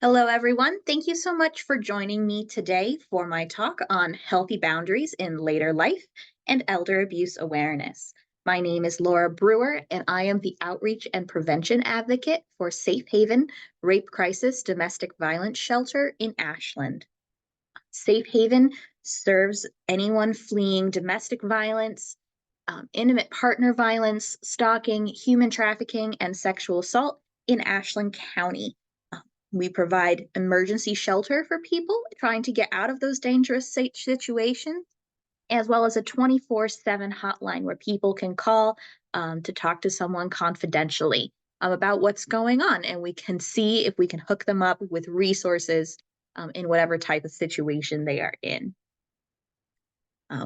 Hello, everyone. Thank you so much for joining me today for my talk on healthy boundaries in later life and elder abuse awareness. My name is Laura Brewer, and I am the Outreach and Prevention Advocate for Safe Haven Rape Crisis Domestic Violence Shelter in Ashland. Safe Haven serves anyone fleeing domestic violence, intimate partner violence, stalking, human trafficking, and sexual assault in Ashland County. We provide emergency shelter for people trying to get out of those dangerous situations, as well as a 24/7 hotline where people can call to talk to someone confidentially about what's going on. And we can see if we can hook them up with resources in whatever type of situation they are in.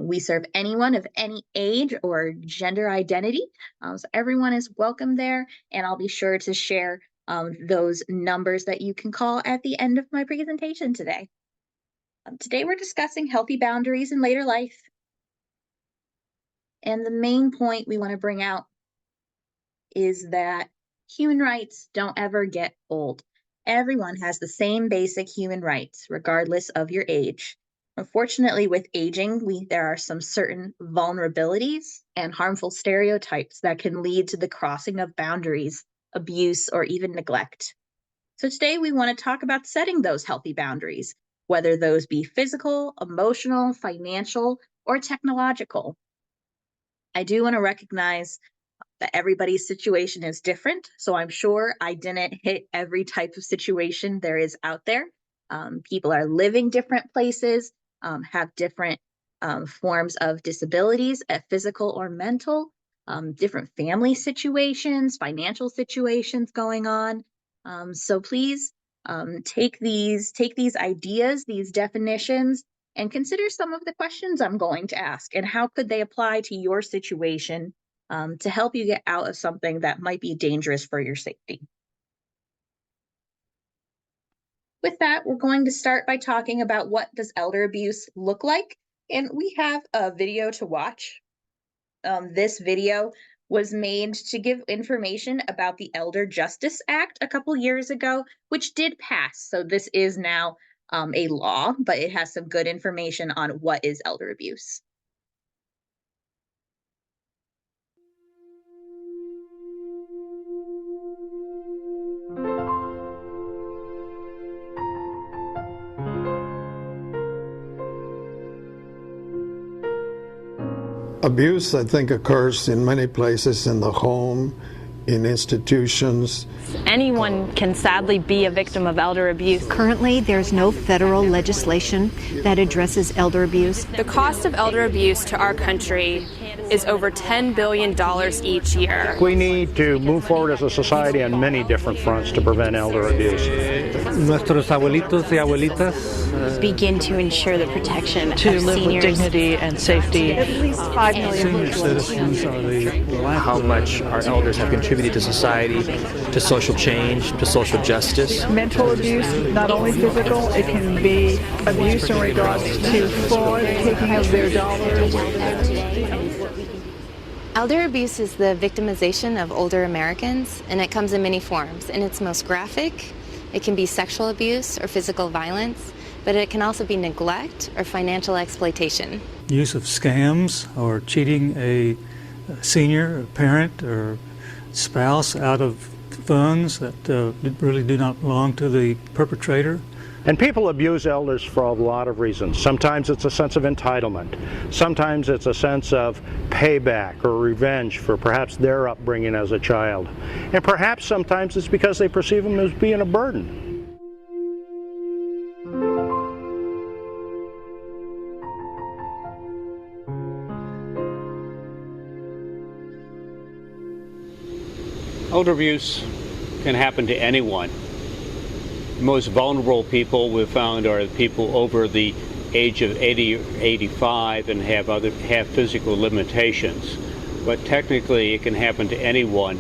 We serve anyone of any age or gender identity, so everyone is welcome there, and I'll be sure to share those numbers that you can call at the end of my presentation today. Today we're discussing healthy boundaries in later life, and the main point we want to bring out is that human rights don't ever get old. Everyone has the same basic human rights, regardless of your age. Unfortunately, with aging, there are some certain vulnerabilities and harmful stereotypes that can lead to the crossing of boundaries, abuse, or even neglect. So today we want to talk about setting those healthy boundaries, whether those be physical, emotional, financial, or technological. I do want to recognize that everybody's situation is different, so I'm sure I didn't hit every type of situation there is out there. People are living different places, have different forms of disabilities, physical or mental, different family situations, financial situations going on. So please take these ideas, these definitions, and consider some of the questions I'm going to ask and how could they apply to your situation to help you get out of something that might be dangerous for your safety. With that, we're going to start by talking about what does elder abuse look like, and we have a video to watch. This video was made to give information about the Elder Justice Act a couple years ago, which did pass. So this is now a law, but it has some good information on what is elder abuse. Abuse, I think, occurs in many places, in the home, in institutions. Anyone can sadly be a victim of elder abuse. Currently, there's no federal legislation that addresses elder abuse. The cost of elder abuse to our country is over $10 billion each year. We need to move forward as a society on many different fronts to prevent elder abuse. Nuestros abuelitos y abuelitas begin to ensure the protection to of live seniors. with dignity and safety. At least 5 million Senior citizens are the how much our elders have contributed to society, to social change, to social justice. Mental abuse, not only physical, it can be abuse in regards to fraud, taking of their dollars. Elder abuse is the victimization of older Americans, and it comes in many forms. In its most graphic, it can be sexual abuse or physical violence, but it can also be neglect or financial exploitation. use of scams or cheating a senior, a parent, or spouse out of funds that really do not belong to the perpetrator. And people abuse elders for a lot of reasons. Sometimes it's a sense of entitlement. Sometimes it's a sense of payback or revenge for perhaps their upbringing as a child. And perhaps sometimes it's because they perceive them as being a burden. Elder abuse can happen to anyone. The most vulnerable people we've found are the people over the age of 80 or 85 and have physical limitations. But technically it can happen to anyone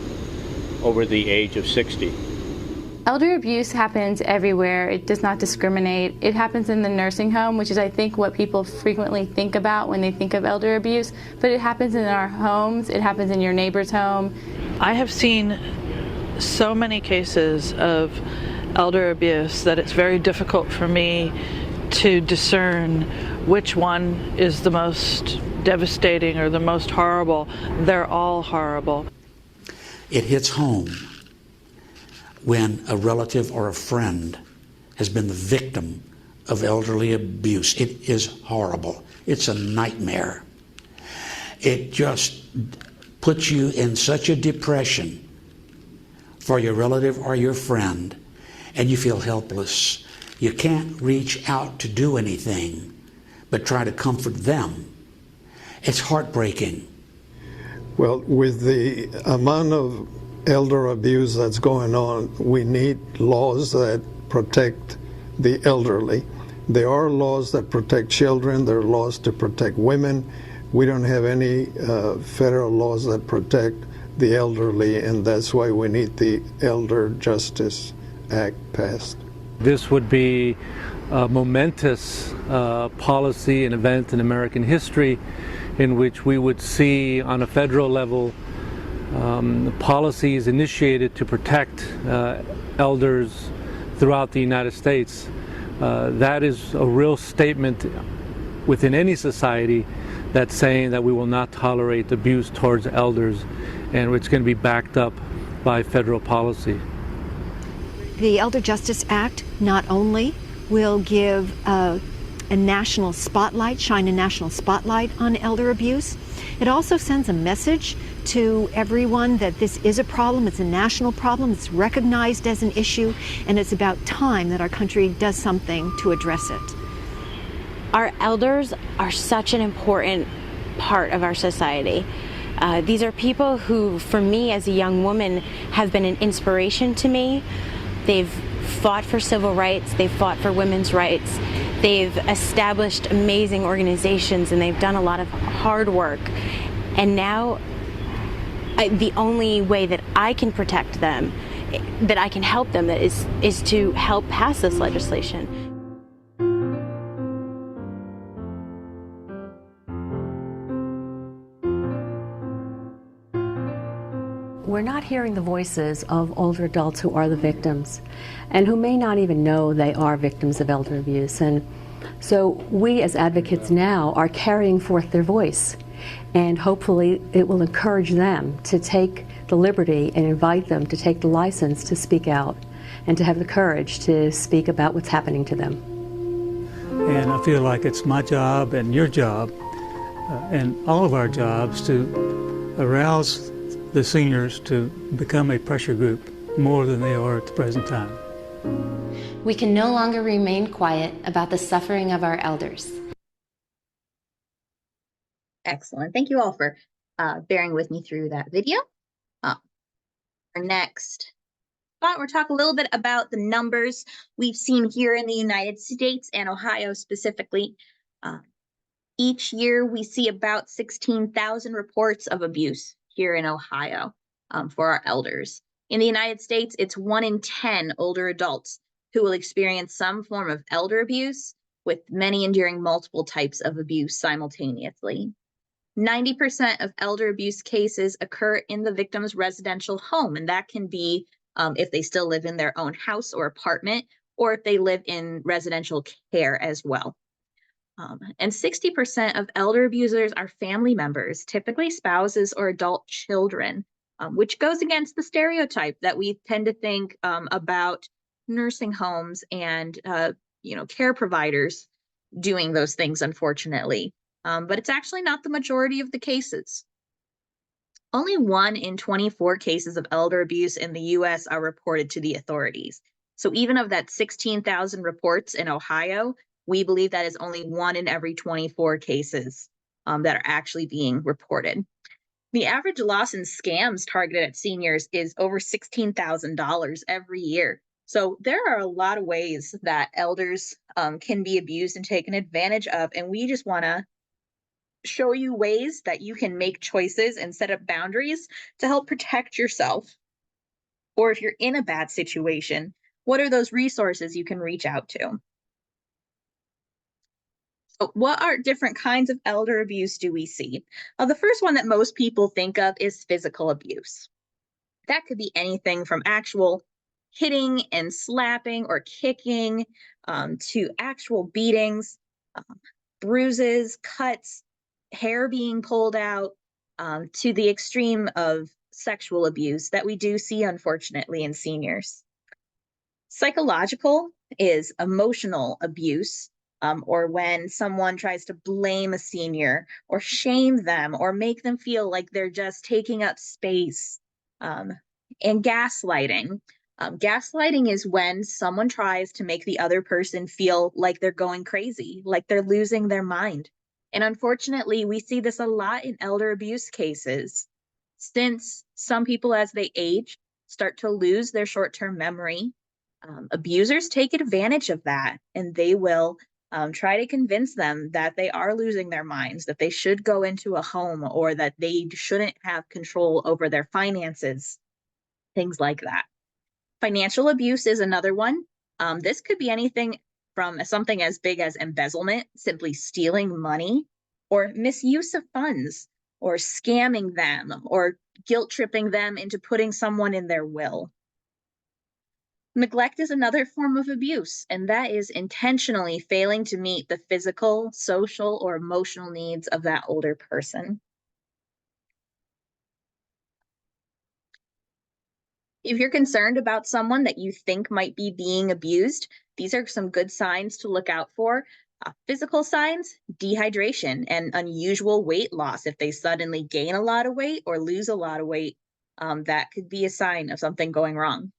over the age of 60. Elder abuse happens everywhere. It does not discriminate. It happens in the nursing home, which is, I think, what people frequently think about when they think of elder abuse. But it happens in our homes. It happens in your neighbor's home. I have seen so many cases of elder abuse that it's very difficult for me to discern which one is the most devastating or the most horrible. They're all horrible. It hits home when a relative or a friend has been the victim of elderly abuse. It is horrible. It's a nightmare. It just puts you in such a depression for your relative or your friend, and you feel helpless. You can't reach out to do anything but try to comfort them. It's heartbreaking. Well, with the amount of elder abuse that's going on, we need laws that protect the elderly. There are laws that protect children. There are laws to protect women. We don't have any federal laws that protect the elderly, and that's why we need the Elder Justice Act passed. This would be a momentous policy and event in American history in which we would see on a federal level policies initiated to protect elders throughout the United States. That is a real statement within any society that's saying that we will not tolerate abuse towards elders, and it's going to be backed up by federal policy. The Elder Justice Act not only will give a national spotlight, shine a national spotlight on elder abuse, it also sends a message to everyone that this is a problem, it's a national problem, it's recognized as an issue, and it's about time that our country does something to address it. Our elders are such an important part of our society. These are people who, for me as a young woman, have been an inspiration to me. They've fought for civil rights, they've fought for women's rights, they've established amazing organizations, and they've done a lot of hard work. And now, the only way that I can protect them, that I can help them, is to help pass this legislation. We're not hearing the voices of older adults who are the victims and who may not even know they are victims of elder abuse. And so we as advocates now are carrying forth their voice, and hopefully it will encourage them to take the liberty and invite them to take the license to speak out and to have the courage to speak about what's happening to them. And I feel like it's my job and your job and all of our jobs to arouse the seniors to become a pressure group more than they are at the present time. We can no longer remain quiet about the suffering of our elders. Excellent. Thank you all for bearing with me through that video. Our next spot, we'll talk a little bit about the numbers we've seen here in the United States and Ohio specifically. Each year we see about 16,000 reports of abuse here in Ohio for our elders. In the United States, it's 1 in 10 older adults who will experience some form of elder abuse, with many enduring multiple types of abuse simultaneously. 90% of elder abuse cases occur in the victim's residential home, and that can be if they still live in their own house or apartment, or if they live in residential care as well. And 60% of elder abusers are family members, typically spouses or adult children, which goes against the stereotype that we tend to think about nursing homes and care providers doing those things, unfortunately. But it's actually not the majority of the cases. Only 1 in 24 cases of elder abuse in the U.S. are reported to the authorities. So even of that 16,000 reports in Ohio, we believe that is only 1 in every 24 cases that are actually being reported. The average loss in scams targeted at seniors is over $16,000 every year. So there are a lot of ways that elders can be abused and taken advantage of, and we just want to show you ways that you can make choices and set up boundaries to help protect yourself. Or if you're in a bad situation, what are those resources you can reach out to? So what are different kinds of elder abuse do we see? The first one that most people think of is physical abuse. That could be anything from actual hitting and slapping or kicking to actual beatings, um, bruises, cuts, hair being pulled out, to the extreme of sexual abuse that we do see, unfortunately, in seniors. Psychological is emotional abuse, or when someone tries to blame a senior or shame them or make them feel like they're just taking up space. Um, and gaslighting. Gaslighting is when someone tries to make the other person feel like they're going crazy, like they're losing their mind. And unfortunately, we see this a lot in elder abuse cases, since some people, as they age, start to lose their short term memory. Abusers take advantage of that, and they will try to convince them that they are losing their minds, that they should go into a home, or that they shouldn't have control over their finances, things like that. Financial abuse is another one. This could be anything from something as big as embezzlement, simply stealing money, or misuse of funds, or scamming them, or guilt tripping them into putting someone in their will. Neglect is another form of abuse, and that is intentionally failing to meet the physical, social, or emotional needs of that older person. If you're concerned about someone that you think might be being abused, these are some good signs to look out for. Physical signs: dehydration and unusual weight loss. If they suddenly gain a lot of weight or lose a lot of weight, that could be a sign of something going wrong.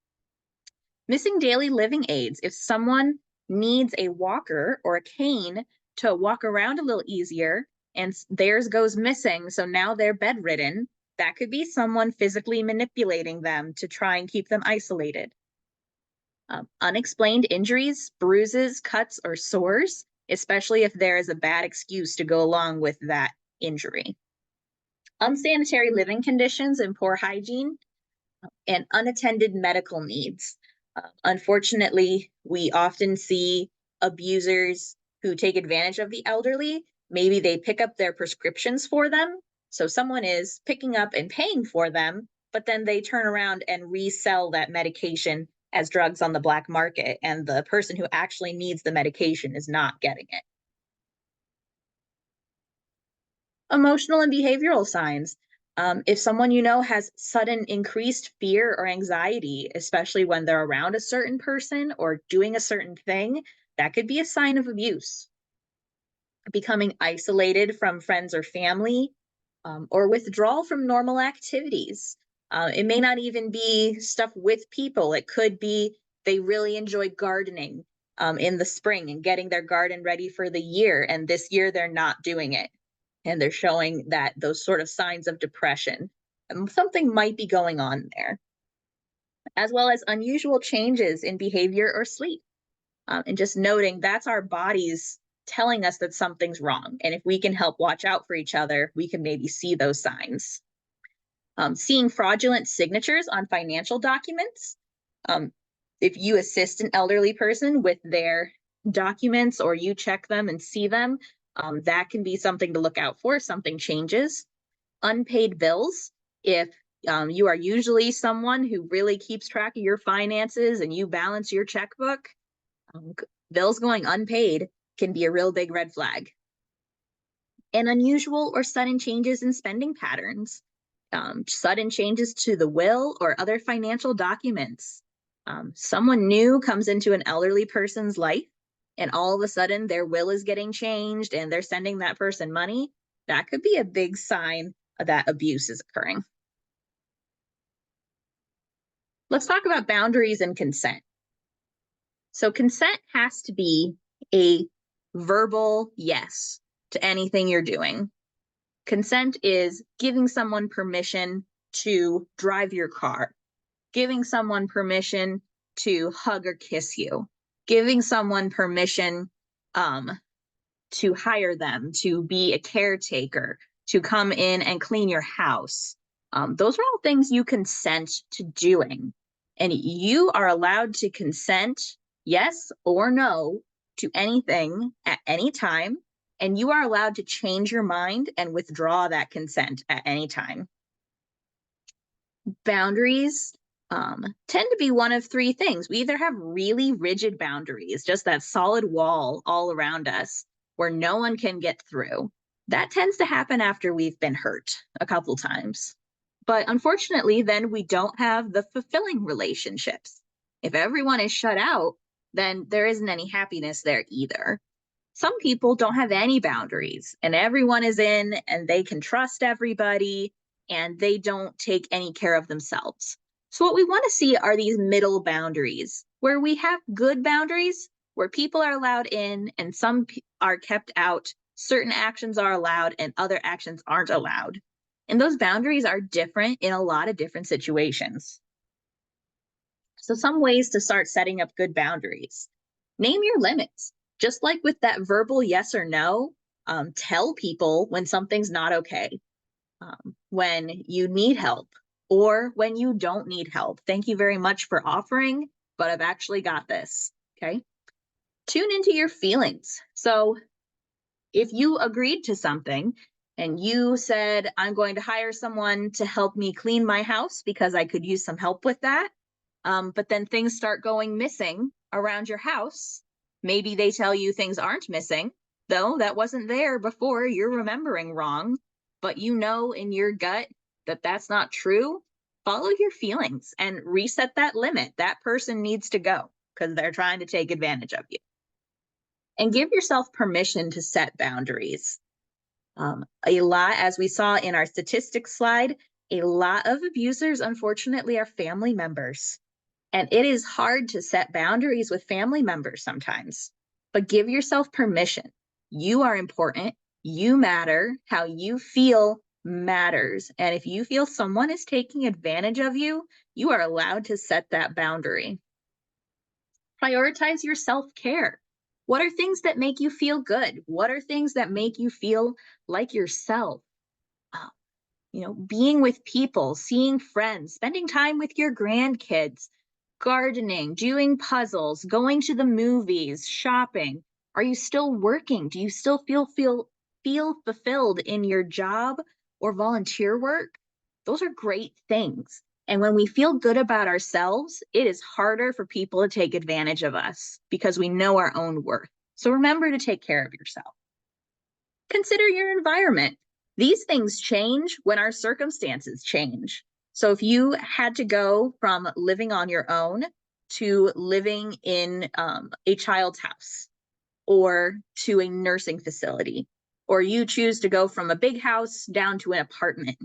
Missing daily living aids. If someone needs a walker or a cane to walk around a little easier and theirs goes missing, so now they're bedridden, that could be someone physically manipulating them to try and keep them isolated. Unexplained injuries, bruises, cuts, or sores, especially if there is a bad excuse to go along with that injury. Unsanitary living conditions and poor hygiene, and unattended medical needs. Unfortunately, we often see abusers who take advantage of the elderly. Maybe they pick up their prescriptions for them. So someone is picking up and paying for them, but then they turn around and resell that medication as drugs on the black market, and the person who actually needs the medication is not getting it. Emotional and behavioral signs. If someone you know has sudden increased fear or anxiety, especially when they're around a certain person or doing a certain thing, that could be a sign of abuse. Becoming isolated from friends or family, or withdrawal from normal activities. It may not even be stuff with people. It could be they really enjoy gardening in the spring and getting their garden ready for the year, and this year they're not doing it, and they're showing that those sort of signs of depression. Something might be going on there, as well as unusual changes in behavior or sleep. And just noting that's our bodies telling us that something's wrong. And if we can help watch out for each other, we can maybe see those signs. Seeing fraudulent signatures on financial documents. If you assist an elderly person with their documents, or you check them and see them, that can be something to look out for if something changes. Unpaid bills. If you are usually someone who really keeps track of your finances and you balance your checkbook, bills going unpaid can be a real big red flag. And unusual or sudden changes in spending patterns. Sudden changes to the will or other financial documents. Someone new comes into an elderly person's life, and all of a sudden their will is getting changed and they're sending that person money. That could be a big sign that abuse is occurring. Let's talk about boundaries and consent. So consent has to be a verbal yes to anything you're doing. Consent is giving someone permission to drive your car, giving someone permission to hug or kiss you, giving someone permission to hire them to be a caretaker, to come in and clean your house. Those are all things you consent to doing. And you are allowed to consent, yes or no, to anything at any time. And you are allowed to change your mind and withdraw that consent at any time. Boundaries tend to be one of three things. We either have really rigid boundaries, just that solid wall all around us where no one can get through. That tends to happen after we've been hurt a couple times. But unfortunately, then we don't have the fulfilling relationships. If everyone is shut out, then there isn't any happiness there either. Some people don't have any boundaries and everyone is in and they can trust everybody and they don't take any care of themselves. So what we want to see are these middle boundaries where we have good boundaries, where people are allowed in and some are kept out, certain actions are allowed and other actions aren't allowed. And those boundaries are different in a lot of different situations. So some ways to start setting up good boundaries. Name your limits. Just like with that verbal yes or no, tell people when something's not okay, when you need help, or when you don't need help. Thank you very much for offering, but I've actually got this, okay? Tune into your feelings. So if you agreed to something and you said, I'm going to hire someone to help me clean my house because I could use some help with that, but then things start going missing around your house, maybe they tell you things aren't missing, though that wasn't there before, you're remembering wrong, but you know in your gut that that's not true. Follow your feelings and reset that limit. That person needs to go because they're trying to take advantage of you. And give yourself permission to set boundaries. A lot, as we saw in our statistics slide, a lot of abusers, unfortunately, are family members. And it is hard to set boundaries with family members sometimes, but give yourself permission. You are important. You matter. How you feel matters. And if you feel someone is taking advantage of you, you are allowed to set that boundary. Prioritize your self-care. What are things that make you feel good? What are things that make you feel like yourself? Being with people, seeing friends, spending time with your grandkids, gardening, doing puzzles, going to the movies, shopping. Are you still working? Do you still feel fulfilled in your job or volunteer work? Those are great things. And when we feel good about ourselves, it is harder for people to take advantage of us because we know our own worth. So remember to take care of yourself. Consider your environment. These things change when our circumstances change. So if you had to go from living on your own to living in a child's house or to a nursing facility, or you choose to go from a big house down to an apartment,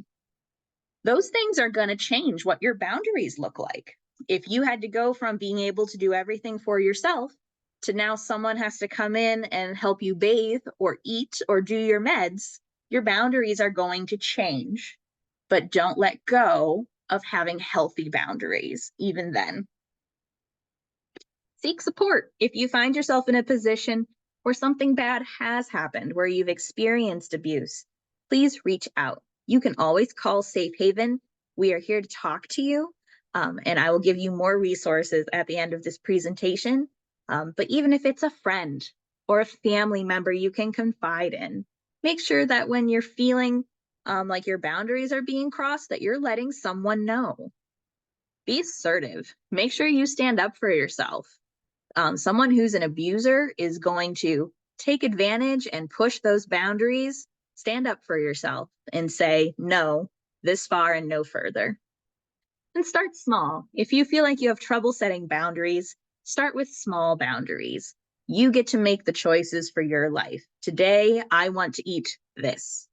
those things are going to change what your boundaries look like. If you had to go from being able to do everything for yourself to now someone has to come in and help you bathe or eat or do your meds, your boundaries are going to change. But don't let go of having healthy boundaries even then. Seek support. If you find yourself in a position where something bad has happened, where you've experienced abuse, please reach out. You can always call Safe Haven. We are here to talk to you, and I will give you more resources at the end of this presentation. But even if it's a friend or a family member you can confide in, make sure that when you're feeling like your boundaries are being crossed, that you're letting someone know. Be assertive. Make sure you stand up for yourself. Someone who's an abuser is going to take advantage and push those boundaries. Stand up for yourself and say, no, this far and no further. And start small. If you feel like you have trouble setting boundaries, start with small boundaries. You get to make the choices for your life. Today, I want to eat this.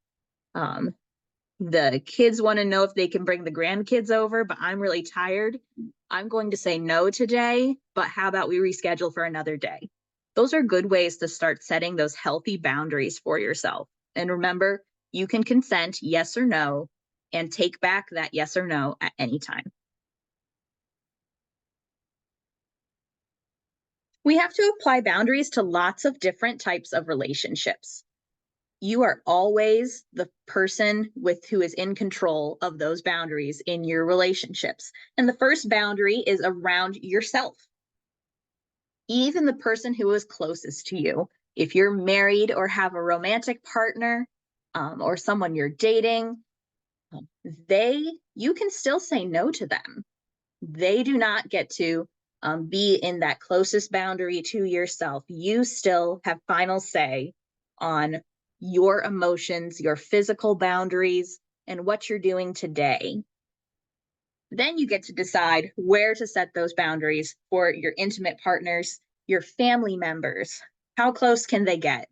The kids want to know if they can bring the grandkids over, but I'm really tired. I'm going to say no today, but how about we reschedule for another day? Those are good ways to start setting those healthy boundaries for yourself. And remember, you can consent yes or no and take back that yes or no at any time. We have to apply boundaries to lots of different types of relationships. You are always the person who is in control of those boundaries in your relationships. And the first boundary is around yourself. Even the person who is closest to you, if you're married or have a romantic partner or someone you're dating, you can still say no to them. They do not get to be in that closest boundary to yourself. You still have final say on your emotions, your physical boundaries, and what you're doing today. Then you get to decide where to set those boundaries for your intimate partners, your family members. How close can they get?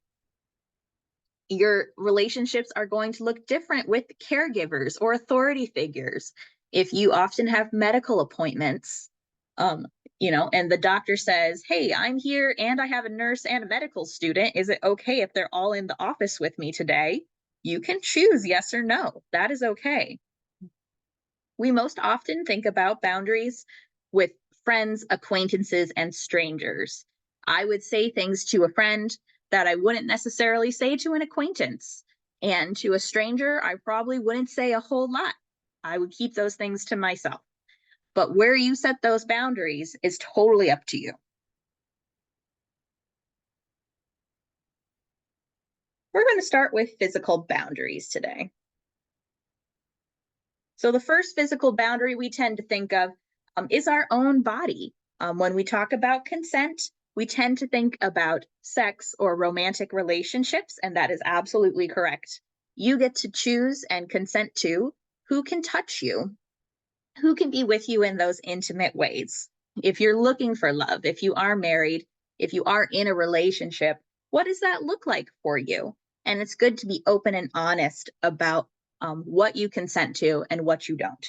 Your relationships are going to look different with caregivers or authority figures. If you often have medical appointments, and the doctor says, hey, I'm here and I have a nurse and a medical student. Is it okay if they're all in the office with me today? You can choose yes or no. That is okay. We most often think about boundaries with friends, acquaintances, and strangers. I would say things to a friend that I wouldn't necessarily say to an acquaintance. And to a stranger, I probably wouldn't say a whole lot. I would keep those things to myself. But where you set those boundaries is totally up to you. We're going to start with physical boundaries today. So the first physical boundary we tend to think of is our own body. When we talk about consent, we tend to think about sex or romantic relationships, and that is absolutely correct. You get to choose and consent to who can touch you, who can be with you in those intimate ways. If you're looking for love, if you are married, if you are in a relationship, what does that look like for you? And it's good to be open and honest about what you consent to and what you don't.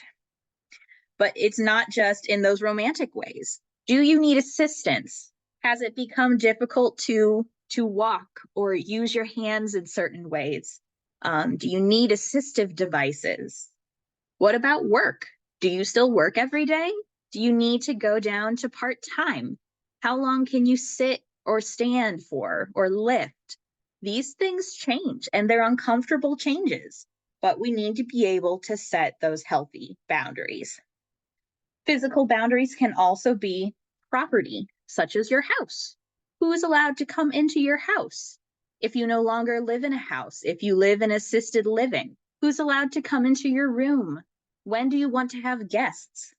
But it's not just in those romantic ways. Do you need assistance? Has it become difficult to walk or use your hands in certain ways? Do you need assistive devices? What about work? Do you still work every day? Do you need to go down to part-time? How long can you sit or stand for or lift? These things change and they're uncomfortable changes, but we need to be able to set those healthy boundaries. Physical boundaries can also be property, such as your house. Who is allowed to come into your house? If you no longer live in a house, if you live in assisted living, who's allowed to come into your room? When do you want to have guests?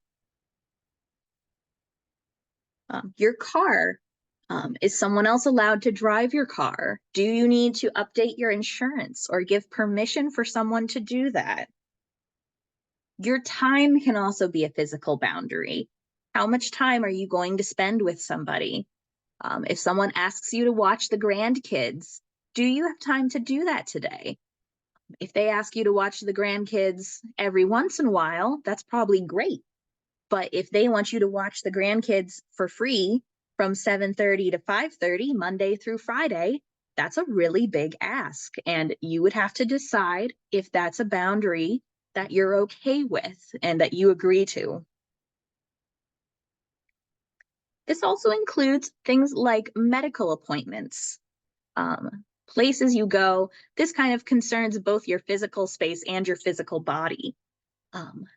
Your car, is someone else allowed to drive your car? Do you need to update your insurance or give permission for someone to do that? Your time can also be a physical boundary. How much time are you going to spend with somebody? If someone asks you to watch the grandkids, do you have time to do that today? If they ask you to watch the grandkids every once in a while, that's probably great. But if they want you to watch the grandkids for free from 7:30 to 5:30, Monday through Friday, that's a really big ask. And you would have to decide if that's a boundary that you're okay with and that you agree to. This also includes things like medical appointments, places you go. This kind of concerns both your physical space and your physical body.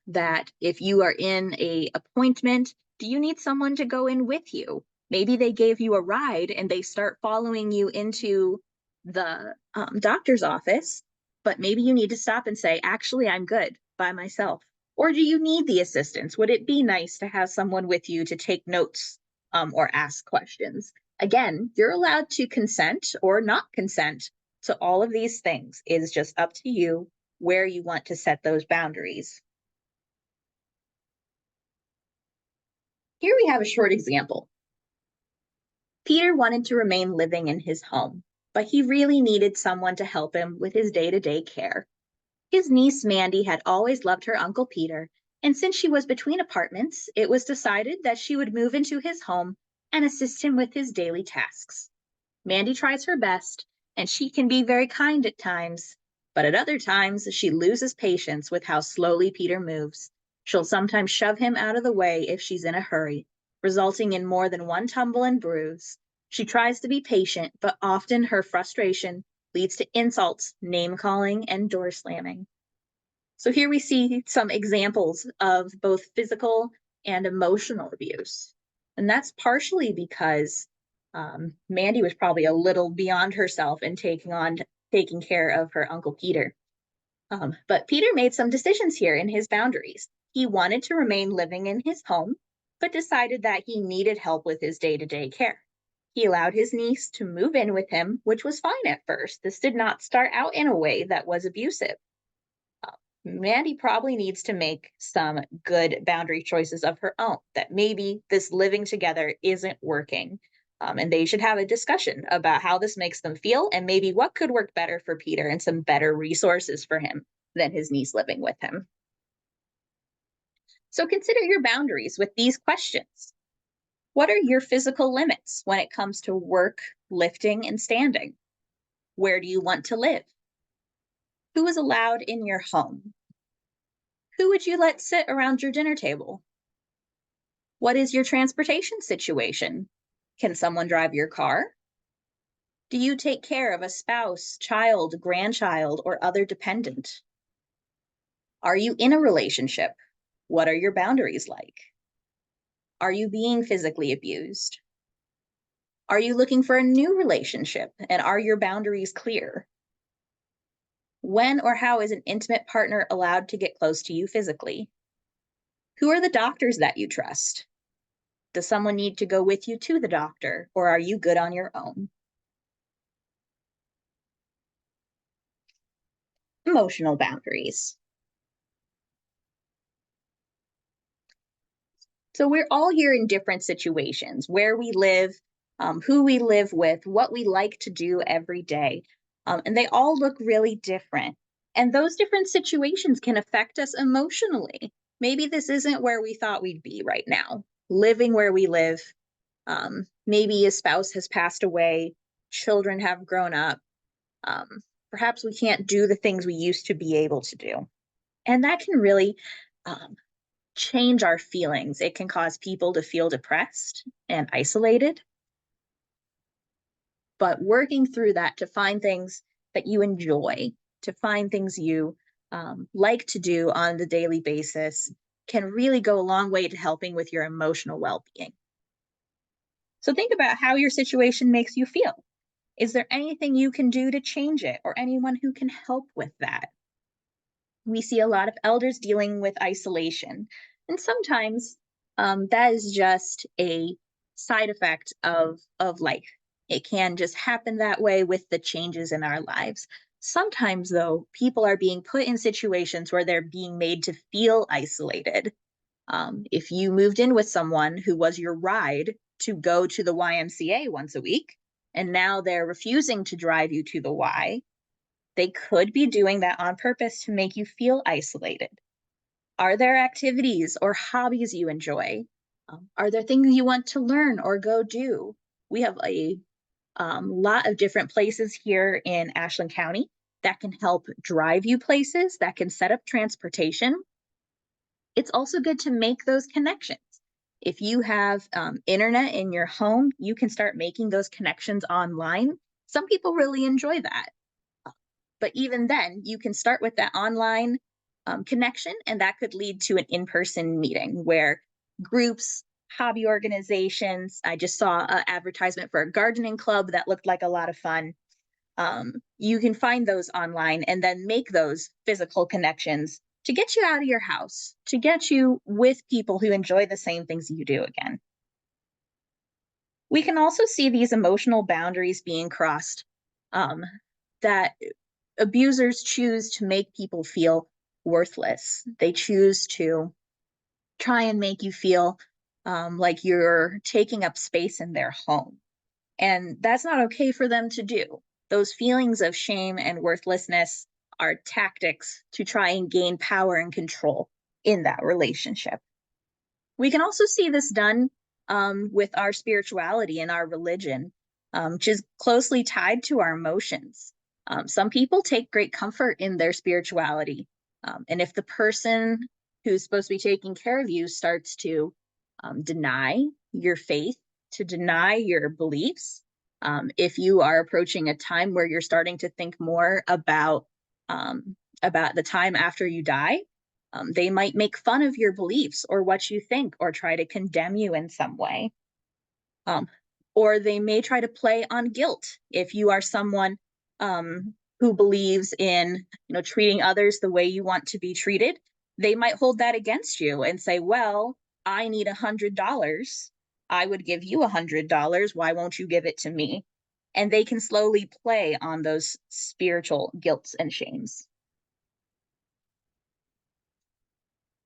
That if you are in a appointment, do you need someone to go in with you? Maybe they gave you a ride and they start following you into the doctor's office, but maybe you need to stop and say, actually, I'm good by myself. Or do you need the assistance? Would it be nice to have someone with you to take notes or ask questions? Again, you're allowed to consent or not consent to all of these things. It is just up to you where you want to set those boundaries. Here we have a short example. Peter wanted to remain living in his home, but he really needed someone to help him with his day-to-day care. His niece Mandy had always loved her Uncle Peter, and since she was between apartments, it was decided that she would move into his home and assist him with his daily tasks. Mandy tries her best, and she can be very kind at times, but at other times she loses patience with how slowly Peter moves. She'll sometimes shove him out of the way if she's in a hurry, resulting in more than one tumble and bruise. She tries to be patient, but often her frustration leads to insults, name-calling, and door slamming. So here we see some examples of both physical and emotional abuse. And that's partially because Mandy was probably a little beyond herself in taking care of her Uncle Peter. But Peter made some decisions here in his boundaries. He wanted to remain living in his home, but decided that he needed help with his day-to-day care. He allowed his niece to move in with him, which was fine at first. This did not start out in a way that was abusive. Mandy probably needs to make some good boundary choices of her own, that maybe this living together isn't working. And they should have a discussion about how this makes them feel and maybe what could work better for Peter and some better resources for him than his niece living with him. So consider your boundaries with these questions. What are your physical limits when it comes to work, lifting, and standing? Where do you want to live? Who is allowed in your home? Who would you let sit around your dinner table? What is your transportation situation? Can someone drive your car? Do you take care of a spouse, child, grandchild, or other dependent? Are you in a relationship? What are your boundaries like? Are you being physically abused? Are you looking for a new relationship, and are your boundaries clear? When or how is an intimate partner allowed to get close to you physically? Who are the doctors that you trust? Does someone need to go with you to the doctor, or are you good on your own? Emotional boundaries. So we're all here in different situations, where we live, who we live with, what we like to do every day. And they all look really different. And those different situations can affect us emotionally. Maybe this isn't where we thought we'd be right now, living where we live. Maybe a spouse has passed away, children have grown up. Perhaps we can't do the things we used to be able to do. And that can really change our feelings. It can cause people to feel depressed and isolated. But working through that to find things that you enjoy, to find things you like to do on the daily basis can really go a long way to helping with your emotional well-being. So think about how your situation makes you feel. Is there anything you can do to change it, or anyone who can help with that? We see a lot of elders dealing with isolation, and sometimes that is just a side effect of life. It can just happen that way with the changes in our lives. Sometimes, though, people are being put in situations where they're being made to feel isolated. If you moved in with someone who was your ride to go to the YMCA once a week, and now they're refusing to drive you to the Y, they could be doing that on purpose to make you feel isolated. Are there activities or hobbies you enjoy? Are there things you want to learn or go do? We have a lot of different places here in Ashland County that can help drive you places, that can set up transportation. It's also good to make those connections. If you have internet in your home, you can start making those connections online. Some people really enjoy that. But even then, you can start with that online connection, and that could lead to an in-person meeting where groups, hobby organizations, I just saw an advertisement for a gardening club that looked like a lot of fun. You can find those online and then make those physical connections to get you out of your house, to get you with people who enjoy the same things you do again. We can also see these emotional boundaries being crossed, that abusers choose to make people feel worthless. They choose to try and make you feel like you're taking up space in their home. And that's not okay for them to do. Those feelings of shame and worthlessness are tactics to try and gain power and control in that relationship. We can also see this done with our spirituality and our religion, which is closely tied to our emotions. Some people take great comfort in their spirituality. And if the person who's supposed to be taking care of you starts to deny your faith, to deny your beliefs, if you are approaching a time where you're starting to think more about the time after you die, they might make fun of your beliefs or what you think, or try to condemn you in some way. Or they may try to play on guilt. If you are someone who believes in, treating others the way you want to be treated, they might hold that against you and say, well, I need $100. I would give you $100. Why won't you give it to me? And they can slowly play on those spiritual guilts and shames.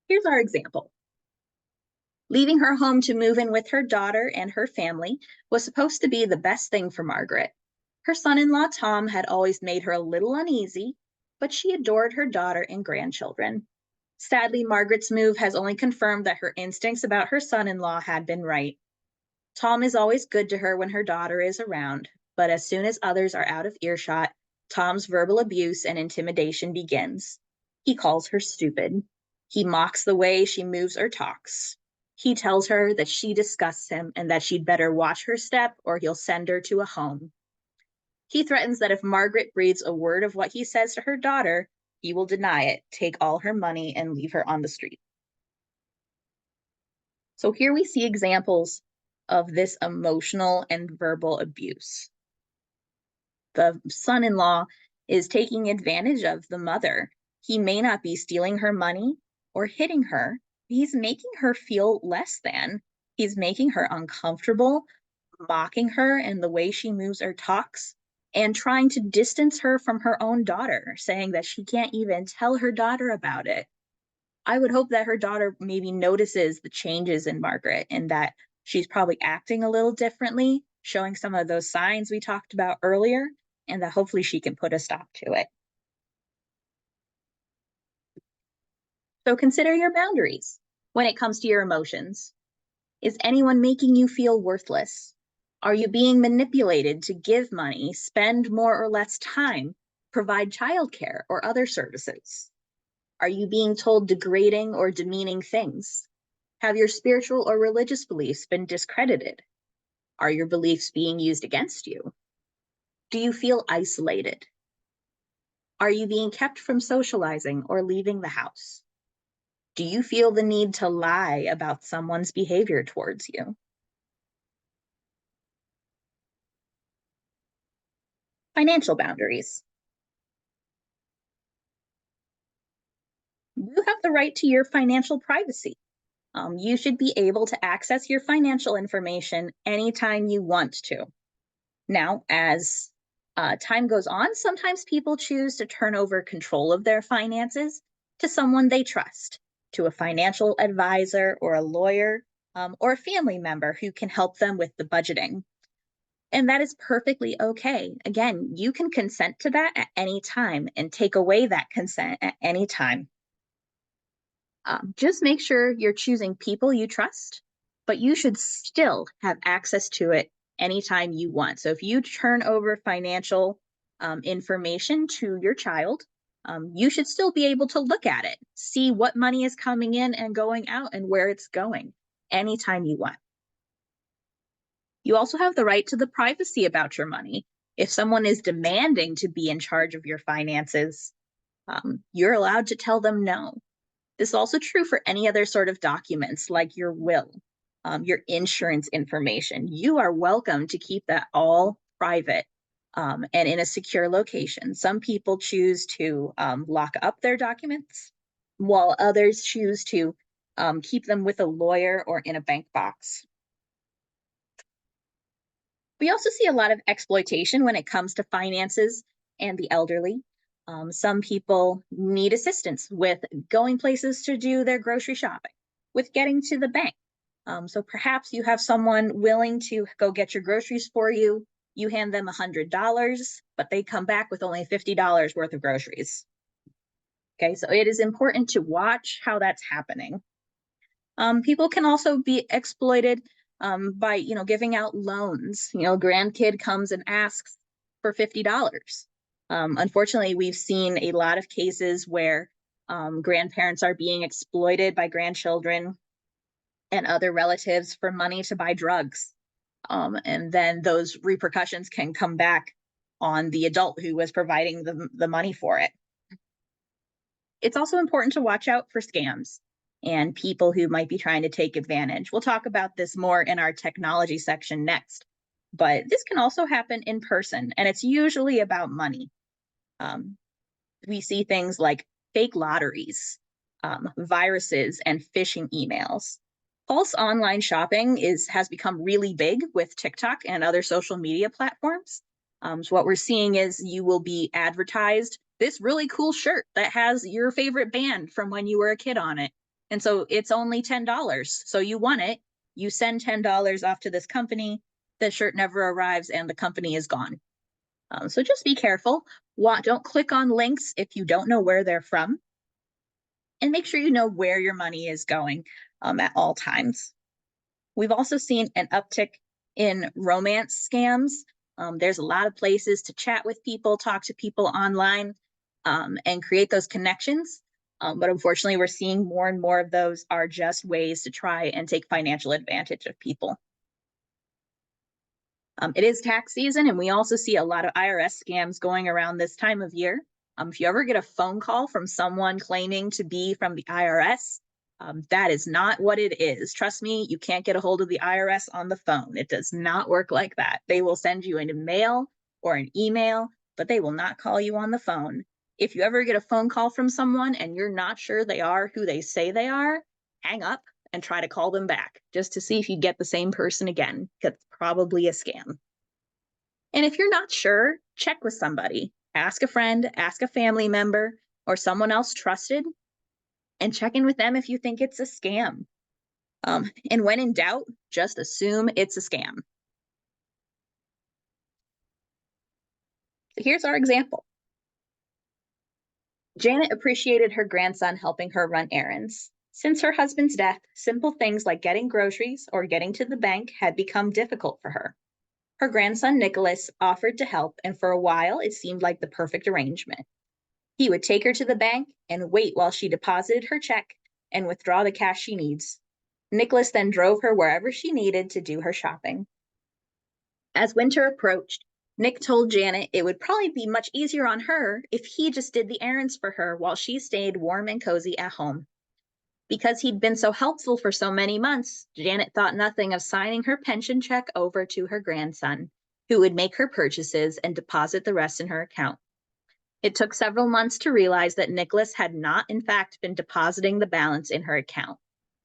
Here's our example. Leaving her home to move in with her daughter and her family was supposed to be the best thing for Margaret. Her son-in-law, Tom, had always made her a little uneasy, but she adored her daughter and grandchildren. Sadly, Margaret's move has only confirmed that her instincts about her son-in-law had been right. Tom is always good to her when her daughter is around, but as soon as others are out of earshot, Tom's verbal abuse and intimidation begins. He calls her stupid. He mocks the way she moves or talks. He tells her that she disgusts him and that she'd better watch her step or he'll send her to a home. He threatens that if Margaret breathes a word of what he says to her daughter, he will deny it, take all her money, and leave her on the street. So here we see examples of this emotional and verbal abuse. The son-in-law is taking advantage of the mother. He may not be stealing her money or hitting her. He's making her feel less than. He's making her uncomfortable, mocking her in the way she moves or talks, and trying to distance her from her own daughter, saying that she can't even tell her daughter about it. I would hope that her daughter maybe notices the changes in Margaret and that she's probably acting a little differently, showing some of those signs we talked about earlier, and that hopefully she can put a stop to it. So consider your boundaries when it comes to your emotions. Is anyone making you feel worthless? Are you being manipulated to give money, spend more or less time, provide childcare or other services? Are you being told degrading or demeaning things? Have your spiritual or religious beliefs been discredited? Are your beliefs being used against you? Do you feel isolated? Are you being kept from socializing or leaving the house? Do you feel the need to lie about someone's behavior towards you? Financial boundaries. You have the right to your financial privacy. You should be able to access your financial information anytime you want to. Now, as time goes on, sometimes people choose to turn over control of their finances to someone they trust, to a financial advisor or a lawyer, or a family member who can help them with the budgeting. And that is perfectly okay. Again, you can consent to that at any time and take away that consent at any time. Just make sure you're choosing people you trust, but you should still have access to it anytime you want. So if you turn over financial information to your child, you should still be able to look at it, see what money is coming in and going out and where it's going anytime you want. You also have the right to the privacy about your money. If someone is demanding to be in charge of your finances, you're allowed to tell them no. This is also true for any other sort of documents like your will, your insurance information. You are welcome to keep that all private and in a secure location. Some people choose to lock up their documents, while others choose to keep them with a lawyer or in a bank box. We also see a lot of exploitation when it comes to finances and the elderly. Some people need assistance with going places to do their grocery shopping, with getting to the bank. So perhaps you have someone willing to go get your groceries for you. You hand them $100, but they come back with only $50 worth of groceries. Okay, so it is important to watch how that's happening. People can also be exploited by, giving out loans. Grandkid comes and asks for $50. Unfortunately, we've seen a lot of cases where grandparents are being exploited by grandchildren and other relatives for money to buy drugs. And then those repercussions can come back on the adult who was providing the money for it. It's also important to watch out for scams and people who might be trying to take advantage. We'll talk about this more in our technology section next, but this can also happen in person, and it's usually about money. We see things like fake lotteries, viruses, and phishing emails. False online shopping has become really big with TikTok and other social media platforms. So what we're seeing is you will be advertised this really cool shirt that has your favorite band from when you were a kid on it. And so it's only $10. So you want it, you send $10 off to this company, the shirt never arrives, and the company is gone. So just be careful. Don't click on links if you don't know where they're from. And make sure you know where your money is going at all times. We've also seen an uptick in romance scams. There's a lot of places to chat with people, talk to people online, and create those connections. But unfortunately, we're seeing more and more of those are just ways to try and take financial advantage of people. It is tax season, and we also see a lot of IRS scams going around this time of year. If you ever get a phone call from someone claiming to be from the IRS, that is not what it is. Trust me, you can't get a hold of the IRS on the phone. It does not work like that. They will send you a mail or an email, but they will not call you on the phone. If you ever get a phone call from someone and you're not sure they are who they say they are, hang up and try to call them back just to see if you get the same person again, because it's probably a scam. And if you're not sure, check with somebody. Ask a friend, ask a family member, or someone else trusted, and check in with them if you think it's a scam. And when in doubt, just assume it's a scam. So here's our example. Janet appreciated her grandson helping her run errands. Since her husband's death, simple things like getting groceries or getting to the bank had become difficult for her. Her grandson, Nicholas, offered to help, and for a while, it seemed like the perfect arrangement. He would take her to the bank and wait while she deposited her check and withdraw the cash she needs. Nicholas then drove her wherever she needed to do her shopping. As winter approached, Nick told Janet it would probably be much easier on her if he just did the errands for her while she stayed warm and cozy at home. Because he'd been so helpful for so many months, Janet thought nothing of signing her pension check over to her grandson, who would make her purchases and deposit the rest in her account. It took several months to realize that Nicholas had not, in fact, been depositing the balance in her account.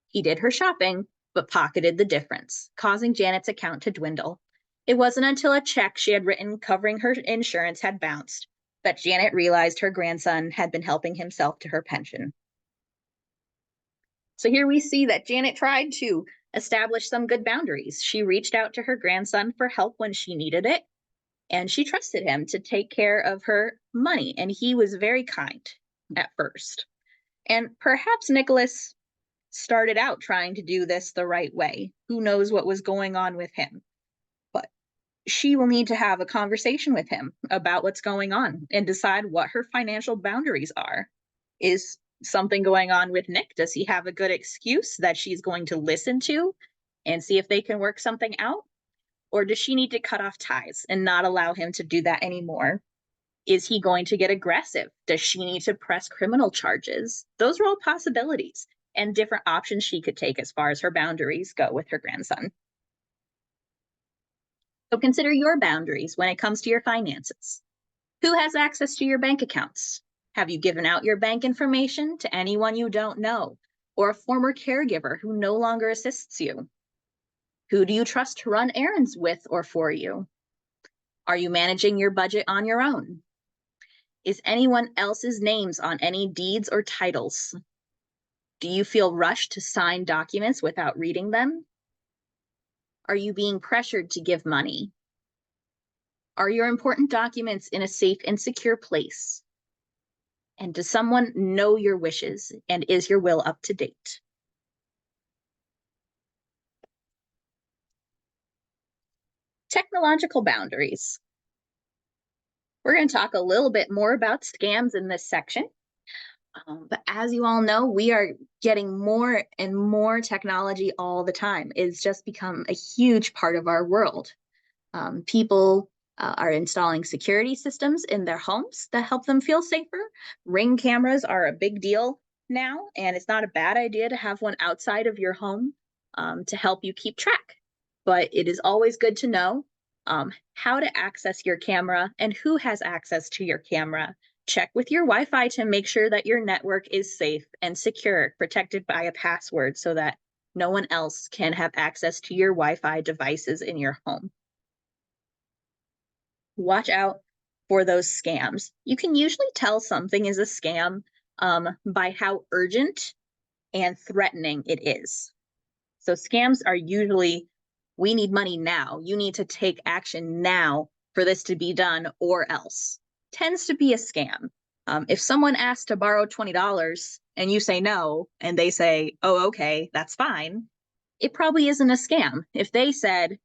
He did her shopping, but pocketed the difference, causing Janet's account to dwindle. It wasn't until a check she had written covering her insurance had bounced that Janet realized her grandson had been helping himself to her pension. So here we see that Janet tried to establish some good boundaries. She reached out to her grandson for help when she needed it, and she trusted him to take care of her money, and he was very kind at first. And perhaps Nicholas started out trying to do this the right way. Who knows what was going on with him? But she will need to have a conversation with him about what's going on and decide what her financial boundaries are. Is something going on with Nick? Does he have a good excuse that she's going to listen to and see if they can work something out? Or does she need to cut off ties and not allow him to do that anymore? Is he going to get aggressive? Does she need to press criminal charges? Those are all possibilities and different options she could take as far as her boundaries go with her grandson. So consider your boundaries when it comes to your finances. Who has access to your bank accounts? Have you given out your bank information to anyone you don't know, or a former caregiver who no longer assists you? Who do you trust to run errands with or for you? Are you managing your budget on your own? Is anyone else's names on any deeds or titles? Do you feel rushed to sign documents without reading them? Are you being pressured to give money? Are your important documents in a safe and secure place? And does someone know your wishes, and is your will up to date? Technological boundaries. We're going to talk a little bit more about scams in this section. But as you all know, we are getting more and more technology all the time. It's just become a huge part of our world. People are installing security systems in their homes that help them feel safer. Ring cameras are a big deal now, and it's not a bad idea to have one outside of your home to help you keep track. But it is always good to know how to access your camera and who has access to your camera. Check with your Wi-Fi to make sure that your network is safe and secure, protected by a password so that no one else can have access to your Wi-Fi devices in your home. Watch out for those scams. You can usually tell something is a scam by how urgent and threatening it is. So scams are usually, we need money now. You need to take action now for this to be done or else. Tends to be a scam. If someone asks to borrow $20 and you say no, and they say, oh, okay, that's fine, it probably isn't a scam. If they said,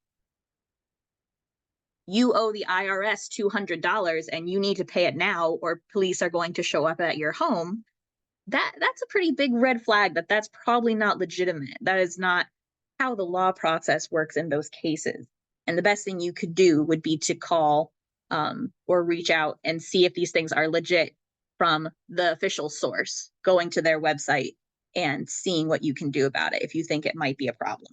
you owe the IRS $200 and you need to pay it now or police are going to show up at your home, that's a pretty big red flag that that's probably not legitimate. That is not how the law process works in those cases. And the best thing you could do would be to call or reach out and see if these things are legit from the official source, going to their website and seeing what you can do about it if you think it might be a problem.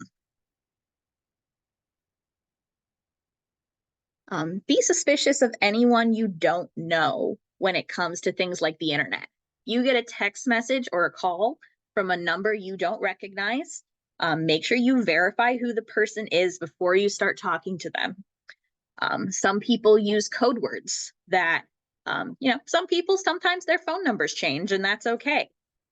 Be suspicious of anyone you don't know when it comes to things like the internet. You get a text message or a call from a number you don't recognize. Make sure you verify who the person is before you start talking to them. Some people use code words that, some people, sometimes their phone numbers change and that's okay.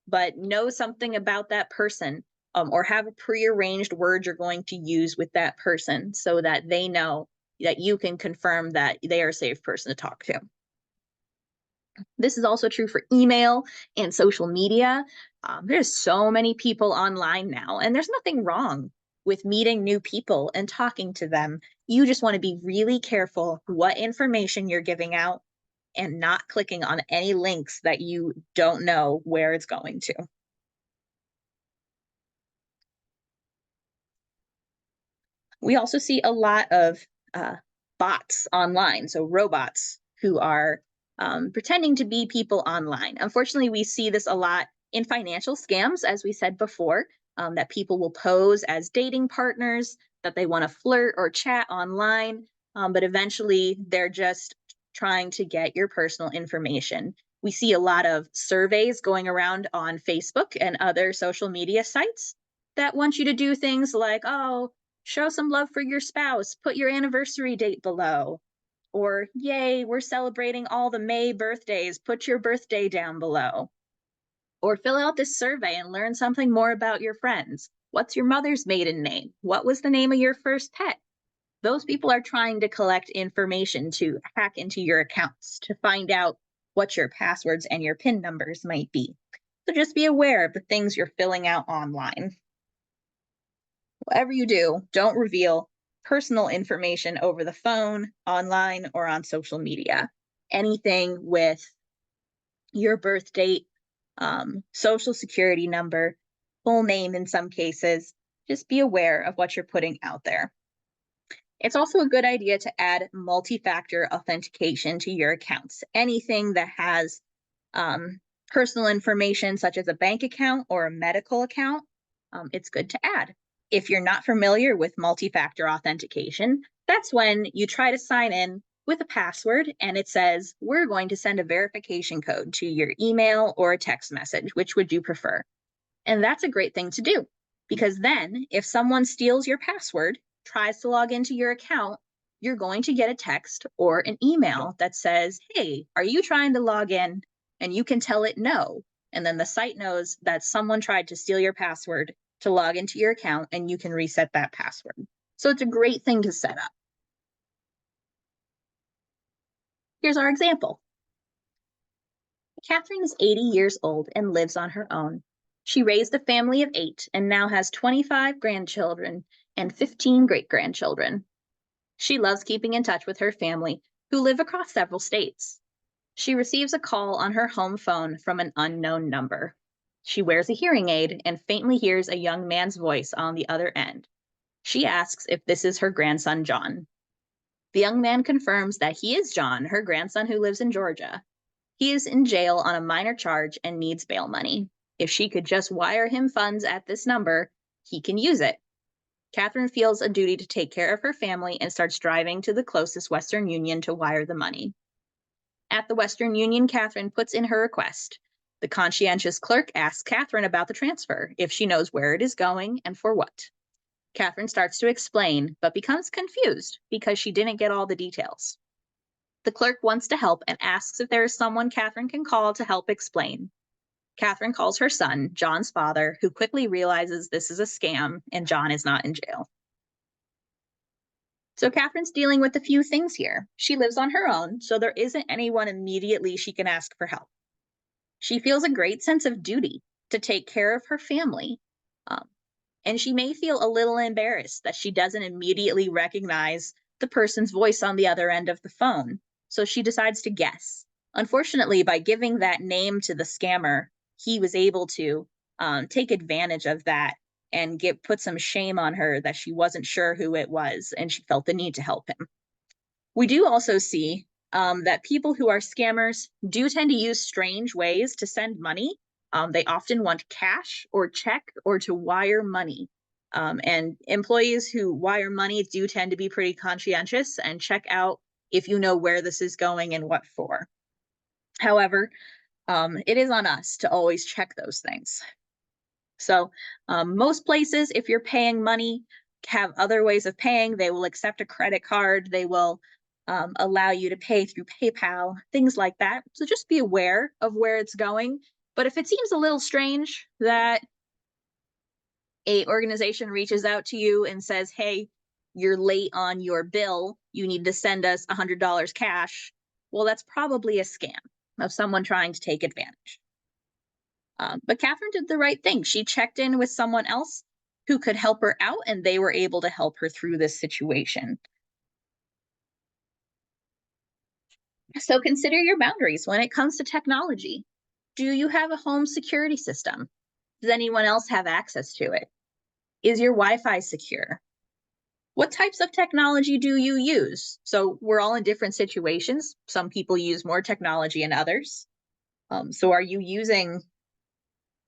But know something about that person or have a prearranged word you're going to use with that person so that they know that you can confirm that they are a safe person to talk to. This is also true for email and social media. There's so many people online now, and there's nothing wrong with meeting new people and talking to them. You just want to be really careful what information you're giving out and not clicking on any links that you don't know where it's going to. We also see a lot of bots online, so robots who are pretending to be people online. Unfortunately, we see this a lot in financial scams, as we said before, that people will pose as dating partners, that they want to flirt or chat online, but eventually they're just trying to get your personal information. We see a lot of surveys going around on Facebook and other social media sites that want you to do things like, oh, show some love for your spouse, put your anniversary date below. Or, yay, we're celebrating all the May birthdays, put your birthday down below. Or fill out this survey and learn something more about your friends. What's your mother's maiden name? What was the name of your first pet? Those people are trying to collect information to hack into your accounts to find out what your passwords and your PIN numbers might be. So just be aware of the things you're filling out online. Whatever you do, don't reveal personal information over the phone, online, or on social media. Anything with your birth date, social security number, full name in some cases, just be aware of what you're putting out there. It's also a good idea to add multi-factor authentication to your accounts. Anything that has personal information such as a bank account or a medical account, it's good to add. If you're not familiar with multi-factor authentication, that's when you try to sign in with a password and it says, we're going to send a verification code to your email or a text message. Which would you prefer? And that's a great thing to do, because then if someone steals your password, tries to log into your account, you're going to get a text or an email that says, hey, are you trying to log in? And you can tell it no. And then the site knows that someone tried to steal your password to log into your account and you can reset that password. So it's a great thing to set up. Here's our example. Catherine is 80 years old and lives on her own. She raised a family of 8 and now has 25 grandchildren and 15 great-grandchildren. She loves keeping in touch with her family, who live across several states. She receives a call on her home phone from an unknown number. She wears a hearing aid and faintly hears a young man's voice on the other end. She asks if this is her grandson, John. The young man confirms that he is John, her grandson who lives in Georgia. He is in jail on a minor charge and needs bail money. If she could just wire him funds at this number, he can use it. Catherine feels a duty to take care of her family and starts driving to the closest Western Union to wire the money. At the Western Union, Catherine puts in her request. The conscientious clerk asks Catherine about the transfer, if she knows where it is going and for what. Catherine starts to explain, but becomes confused because she didn't get all the details. The clerk wants to help and asks if there is someone Catherine can call to help explain. Catherine calls her son, John's father, who quickly realizes this is a scam and John is not in jail. So Catherine's dealing with a few things here. She lives on her own, so there isn't anyone immediately she can ask for help. She feels a great sense of duty to take care of her family. And she may feel a little embarrassed that she doesn't immediately recognize the person's voice on the other end of the phone. So she decides to guess. Unfortunately, by giving that name to the scammer, he was able to take advantage of that and put some shame on her that she wasn't sure who it was, and she felt the need to help him. We do also see that people who are scammers do tend to use strange ways to send money. They often want cash or check or to wire money. And employees who wire money do tend to be pretty conscientious and check out if you know where this is going and what for. However, it is on us to always check those things. So most places, if you're paying money, have other ways of paying. They will accept a credit card. They will allow you to pay through PayPal, things like that. So just be aware of where it's going. But if it seems a little strange that a organization reaches out to you and says, hey, you're late on your bill, you need to send us $100 cash, well, that's probably a scam of someone trying to take advantage. But Catherine did the right thing. She checked in with someone else who could help her out, and they were able to help her through this situation. So consider your boundaries when it comes to technology. Do you have a home security system? Does anyone else have access to it? Is your Wi-Fi secure? What types of technology do you use? So we're all in different situations. Some people use more technology than others. So are you using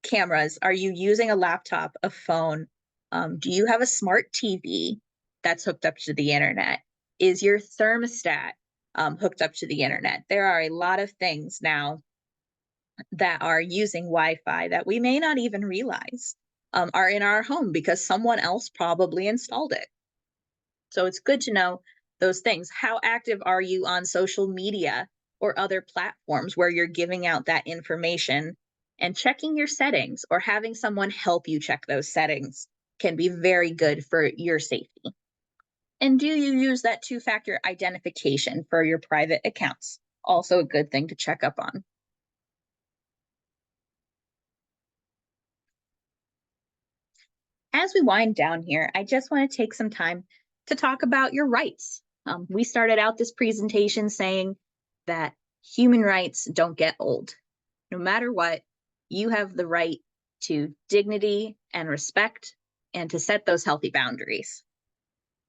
cameras? Are you using a laptop, a phone? Do you have a smart TV that's hooked up to the internet? Is your thermostat hooked up to the internet? There are a lot of things now that are using Wi-Fi that we may not even realize are in our home because someone else probably installed it. So it's good to know those things. How active are you on social media or other platforms where you're giving out that information? And checking your settings or having someone help you check those settings can be very good for your safety. And do you use that two-factor identification for your private accounts? Also a good thing to check up on. As we wind down here, I just want to take some time to talk about your rights. We started out this presentation saying that human rights don't get old. No matter what, you have the right to dignity and respect and to set those healthy boundaries.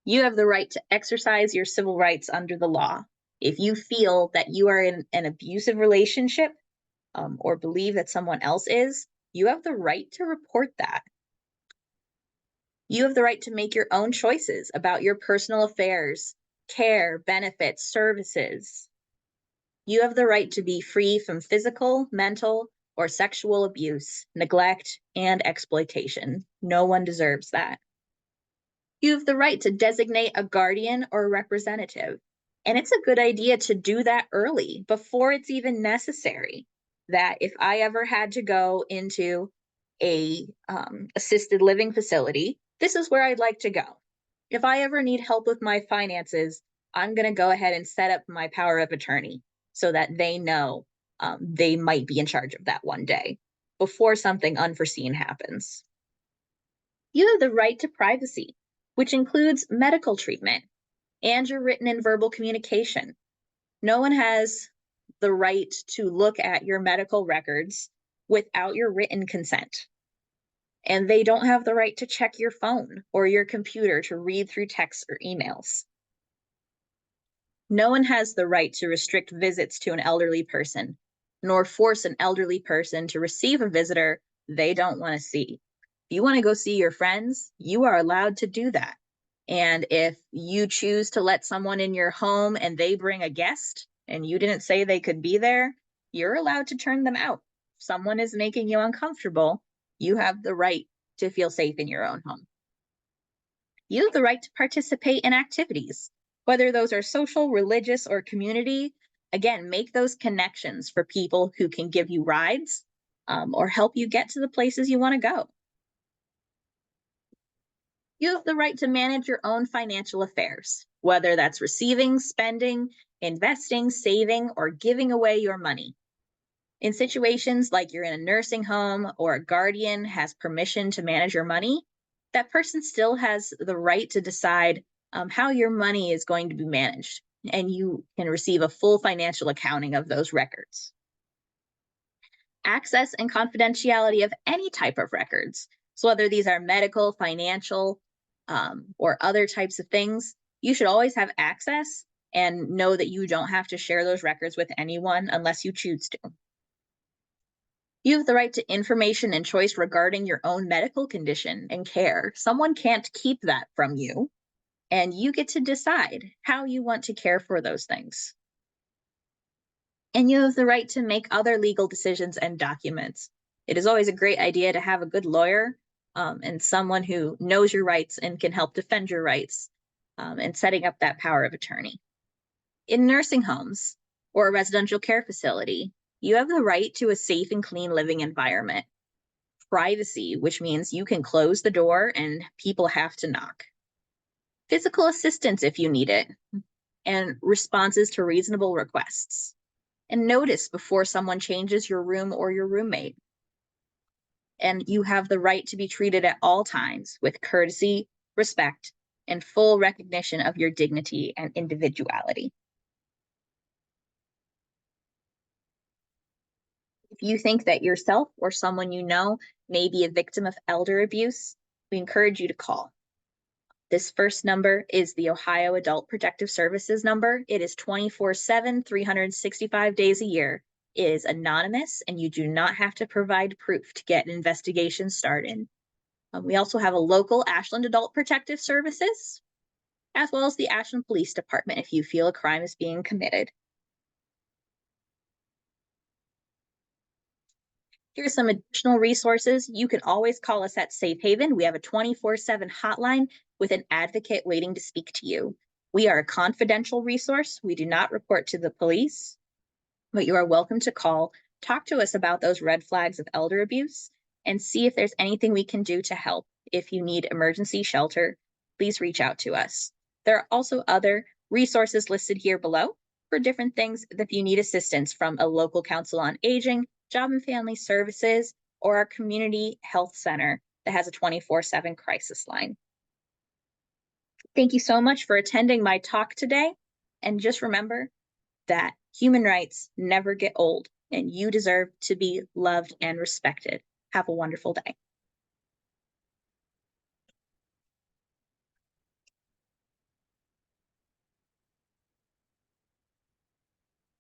You have the right to exercise your civil rights under the law. If you feel that you are in an abusive relationship or believe that someone else is, you have the right to report that. You have the right to make your own choices about your personal affairs, care, benefits, services. You have the right to be free from physical, mental, or sexual abuse, neglect, and exploitation. No one deserves that. You have the right to designate a guardian or a representative. And it's a good idea to do that early, before it's even necessary. That if I ever had to go into a assisted living facility, this is where I'd like to go. If I ever need help with my finances, I'm going to go ahead and set up my power of attorney so that they know they might be in charge of that one day before something unforeseen happens. You have the right to privacy, which includes medical treatment and your written and verbal communication. No one has the right to look at your medical records without your written consent. And they don't have the right to check your phone or your computer to read through texts or emails. No one has the right to restrict visits to an elderly person, nor force an elderly person to receive a visitor they don't want to see. If you want to go see your friends, you are allowed to do that. And if you choose to let someone in your home and they bring a guest and you didn't say they could be there, you're allowed to turn them out. If someone is making you uncomfortable, you have the right to feel safe in your own home. You have the right to participate in activities, whether those are social, religious, or community. Again, make those connections for people who can give you rides or help you get to the places you want to go. You have the right to manage your own financial affairs, whether that's receiving, spending, investing, saving, or giving away your money. In situations like you're in a nursing home or a guardian has permission to manage your money, that person still has the right to decide how your money is going to be managed, and you can receive a full financial accounting of those records. Access and confidentiality of any type of records, so whether these are medical, financial, or other types of things, you should always have access and know that you don't have to share those records with anyone unless you choose to. You have the right to information and choice regarding your own medical condition and care. Someone can't keep that from you, and you get to decide how you want to care for those things. And you have the right to make other legal decisions and documents. It is always a great idea to have a good lawyer and someone who knows your rights and can help defend your rights and setting up that power of attorney. In nursing homes or a residential care facility, you have the right to a safe and clean living environment. Privacy, which means you can close the door and people have to knock. Physical assistance if you need it, and responses to reasonable requests. And notice before someone changes your room or your roommate. And you have the right to be treated at all times with courtesy, respect, and full recognition of your dignity and individuality. If you think that yourself or someone you know may be a victim of elder abuse, we encourage you to call. This first number is the Ohio Adult Protective Services number. It is 24/7, 365 days a year. It is anonymous, and you do not have to provide proof to get an investigation started. We also have a local Ashland Adult Protective Services, as well as the Ashland Police Department if you feel a crime is being committed. Here's some additional resources. You can always call us at Safe Haven. We have a 24/7 hotline with an advocate waiting to speak to you. We are a confidential resource. We do not report to the police, but you are welcome to call, talk to us about those red flags of elder abuse, and see if there's anything we can do to help. If you need emergency shelter, please reach out to us. There are also other resources listed here below for different things if you need assistance from a local council on aging, Job and Family Services, or our community health center that has a 24/7 crisis line. Thank you so much for attending my talk today. And just remember that human rights never get old, and you deserve to be loved and respected. Have a wonderful day.